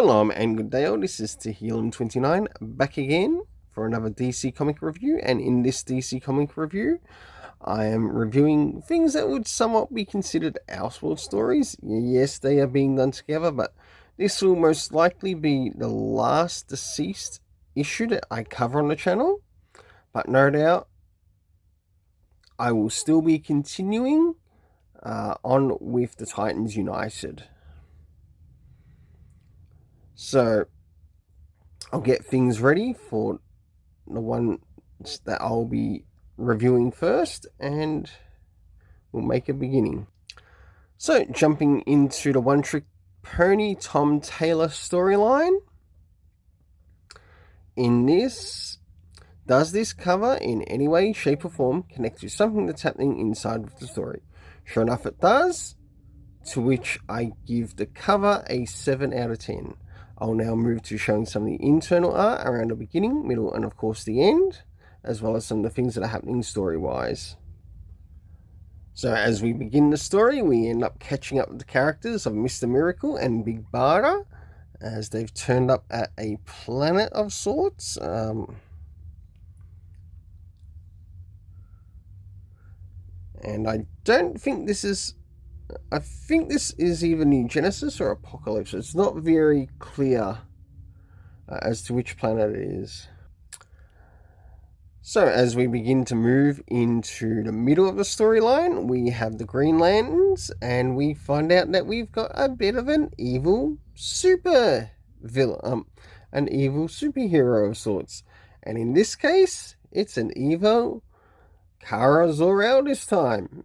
Shalom and good day all, this is Tehillim29 back again for another DC comic review, and in this DC comic review I am reviewing things that would somewhat be considered Elseworld stories. Yes, they are being done together, but this will most likely be the last DCeased issue that I cover on the channel, but no doubt I will still be continuing on with the Titans United. So I'll get things ready for the one that I'll be reviewing first, and we'll make a beginning. So jumping into the One Trick Pony Tom Taylor storyline. In this, does this cover in any way, shape or form connect to something that's happening inside of the story? Sure enough it does, to which I give the cover a 7 out of 10. I'll now move to showing some of the internal art around the beginning, middle, and of course the end, as well as some of the things that are happening story-wise. So as we begin the story, we end up catching up with the characters of Mr. Miracle and Big Barda, as they've turned up at a planet of sorts. And I don't think this is... I think this is either New Genesis or Apocalypse. It's not very clear as to which planet it is. So as we begin to move into the middle of the storyline, we have the Green Lanterns, and we find out that we've got a bit of an evil super villain, an evil superhero of sorts. And in this case, it's an evil Kara Zor-El this time.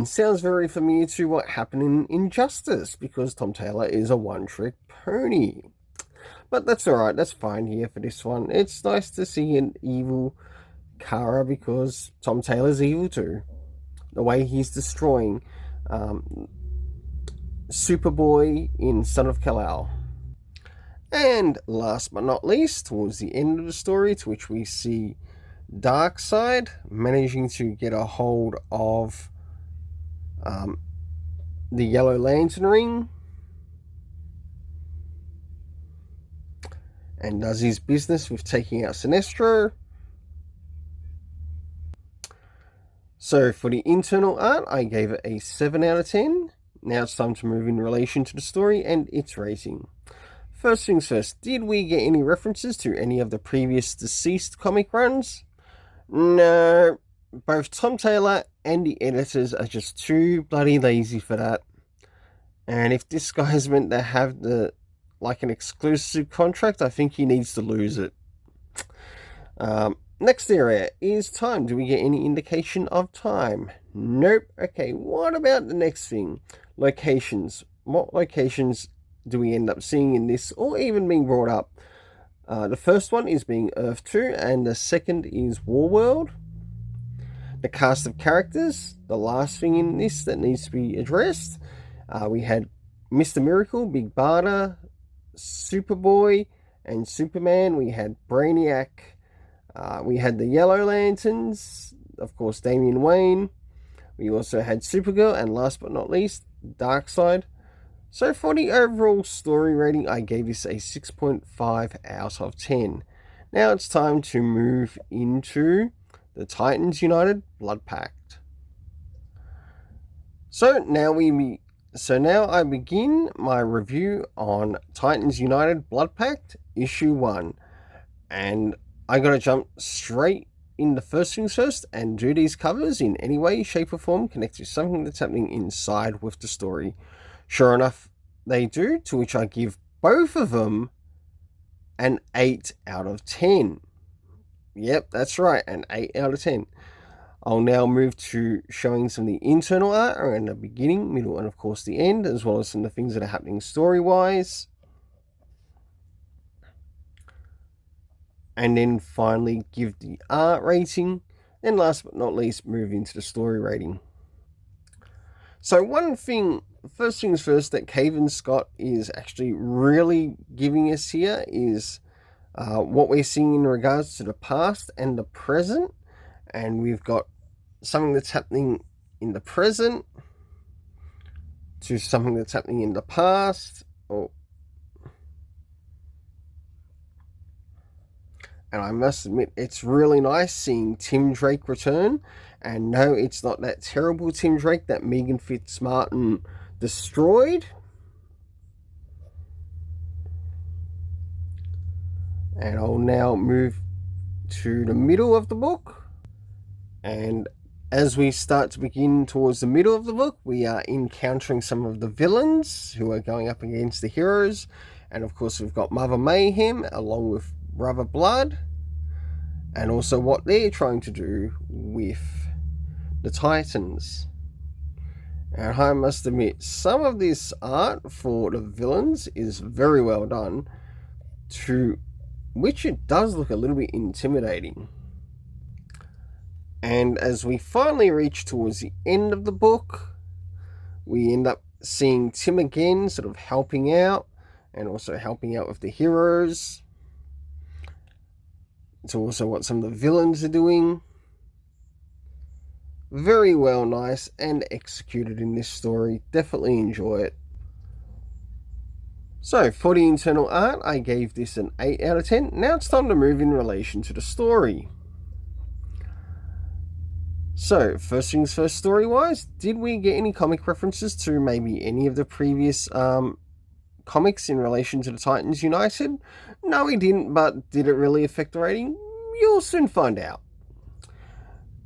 Sounds very familiar to what happened in Injustice, because Tom Taylor is a one-trick pony. But that's alright, that's fine here for this one. It's nice to see an evil Kara, because Tom Taylor's evil too. The way he's destroying Superboy in Son of Kal-El. And last but not least, towards the end of the story, to which we see Darkseid managing to get a hold of the Yellow Lantern ring, and does his business with taking out Sinestro. So for the internal art, I gave it a 7 out of 10. Now it's time to move in relation to the story and its rating. First things first, did we get any references to any of the previous DCeased comic runs? No, both Tom Taylor and the editors are just too bloody lazy for that. And if this guy's meant to have an exclusive contract, I think he needs to lose it. Next area is time. Do we get any indication of time? Nope. Okay, what about the next thing? Locations. What locations do we end up seeing in this, or even being brought up? The first one is being Earth 2, and the second is Warworld. The cast of characters, the last thing in this that needs to be addressed. We had Mr. Miracle, Big Barda, Superboy, and Superman. We had Brainiac. We had the Yellow Lanterns, of course, Damian Wayne. We also had Supergirl, and last but not least, Darkseid. So for the overall story rating, I gave this a 6.5 out of 10. Now it's time to move into the Titans United Bloodpact. So now I begin my review on Titans United Bloodpact issue 1. And I gotta jump straight in the first things first and do these covers in any way, shape or form connect to something that's happening inside with the story. Sure enough, they do, to which I give both of them an 8 out of 10. Yep, that's right, an 8 out of 10. I'll now move to showing some of the internal art around the beginning, middle, and of course the end, as well as some of the things that are happening story-wise. And then finally give the art rating, and last but not least, move into the story rating. So first things first, that Cavan Scott is actually really giving us here is what we're seeing in regards to the past and the present. And we've got something that's happening in the present to something that's happening in the past. And I must admit, it's really nice seeing Tim Drake return. And no, it's not that terrible Tim Drake that Megan Fitzmartin destroyed. And I'll now move to the middle of the book. And as we start to begin towards the middle of the book, we are encountering some of the villains who are going up against the heroes. And of course, we've got Mother Mayhem along with Brother Blood. And also what they're trying to do with the Titans. And I must admit, some of this art for the villains is very well done, to which it does look a little bit intimidating. And as we finally reach towards the end of the book, we end up seeing Tim again sort of helping out, and also helping out with the heroes. It's also what some of the villains are doing. Very well nice and executed in this story. Definitely enjoy it. So, for the internal art, I gave this an 8 out of 10. Now it's time to move in relation to the story. So, first things first, story-wise, did we get any comic references to maybe any of the previous comics in relation to the Titans United? No, we didn't, but did it really affect the rating? You'll soon find out.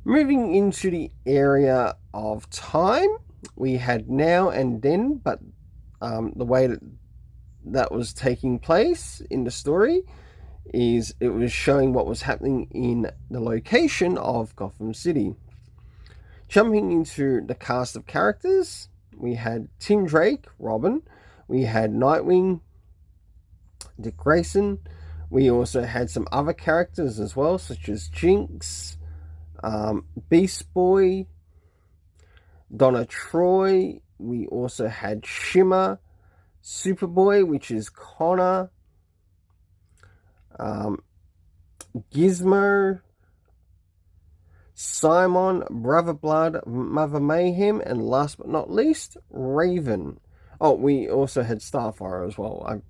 Moving into the area of time, we had now and then, but the way that was taking place in the story is it was showing what was happening in the location of Gotham City. Jumping into the cast of characters, we had Tim Drake, Robin. We had Nightwing, Dick Grayson. We also had some other characters as well, such as Jinx, Beast Boy, Donna Troy. We also had Shimmer, Superboy, which is Connor, Gizmo, Simon, Brother Blood, Mother Mayhem, and last but not least, Raven. Oh, we also had Starfire as well. I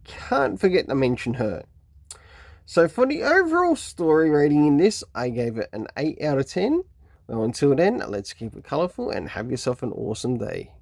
can't forget to mention her. So for the overall story rating in this, I gave it an 8 out of 10. Well, until then, let's keep it colourful and have yourself an awesome day.